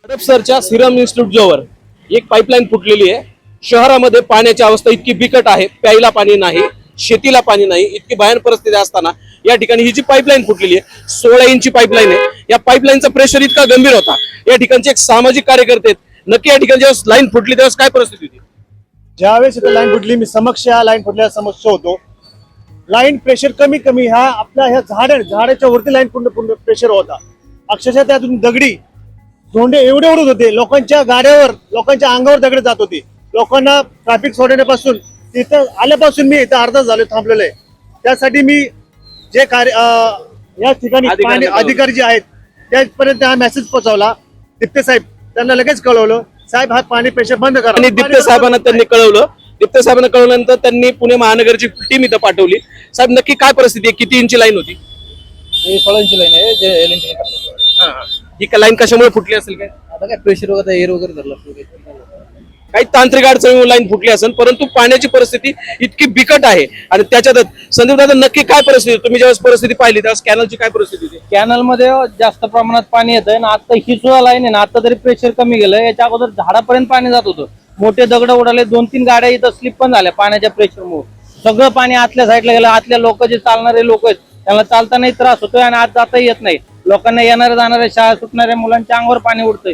हडपसरच्या Serum institute जवळ एक pipeline फुटलेली आहे। शहरामध्ये पाण्याची अवस्था इतकी बिकट आहे, प्यायला पाणी नाही, शेतीला पाणी नाही, इतकी भयानक परिस्थिती असताना या ठिकाणी ही जी पाईपलाईन फुटलेली आहे 16 इंची पाईपलाईन आहे। या पाईपलाईनचा प्रेशर इतका गंभीर होता। या ठिकाणचे एक सामाजिक कार्यकर्ते नक्की या ठिकाणी जेव्हा लाईन फुटली तेव्हा काय परिस्थिती होती? ज्यावेळेस इथे लाईन फुटली, मी समक्ष या लाईन फुटल्याचा समक्ष होतो। लाईन प्रेशर कमी कमी ह्या आपल्या ह्या झाडाच्या वरती लाईन पूर्ण प्रेशर होता। अक्षरशः त्यातून दगडी धोंडे एवढे उडत होते, लोकांच्या गाड्यावर लोकांच्या अंगावर दगड जात होते। लोकांना ट्रॅफिक सोडण्यापासून तिथं आल्यापासून मी इथं अर्धा झालो थांबलेलो आहे। त्यासाठी मी जे कार्य या ठिकाणी पाणी अधिकारी जे आहेत त्यापर्यंत हा मेसेज पोहोचवला। दिप्ते साहेब त्यांना लगेच कळवलं, साहेब हा पाणी प्रेशर बंद करा। आणि दिप्ते साहेबांना त्यांनी कळवलं। दिप्ते साहेबांना कळवल्यानंतर त्यांनी पुणे महानगरची टीम इथं पाठवली। साहेब नक्की काय परिस्थिती आहे? किती इंची लाईन होती? 16 इंची लाईन आहे जे एलएनटी ही लाईन कशामुळे फुटली असेल? काय आता काय प्रेशर वगैरे एअर वगैरे धरलं असेल काही तांत्रिक अडचणीमुळे लाईन फुटली असेल, परंतु पाण्याची परिस्थिती इतकी बिकट आहे। आणि त्याच्यातच संदीप दादा नक्की काय परिस्थिती? तुम्ही ज्यावेळेस परिस्थिती पाहिली त्यावेळेस कॅनलची काय परिस्थिती होती? कॅनल मध्ये जास्त प्रमाणात पाणी येतंय ना। आता ही सुद्धा लाईन आहे ना, आता तरी प्रेशर कमी गेलं। याच्या अगोदर झाडापर्यंत पाणी जात होतं, मोठे दगड उडाले, 2-3 गाड्या इथं स्लिप पण झाल्या पाण्याच्या प्रेशरमुळे। सगळं पाणी आतल्या साईडला गेलं। आतल्या लोक जे चालणारे लोक आहेत त्यांना चालतानाही त्रास होतोय आणि आज जाता येत नाही। लोकांना येणाऱ्या जाणाऱ्या शाळा सुटणाऱ्या मुलांच्या अंगावर पाणी उडतंय।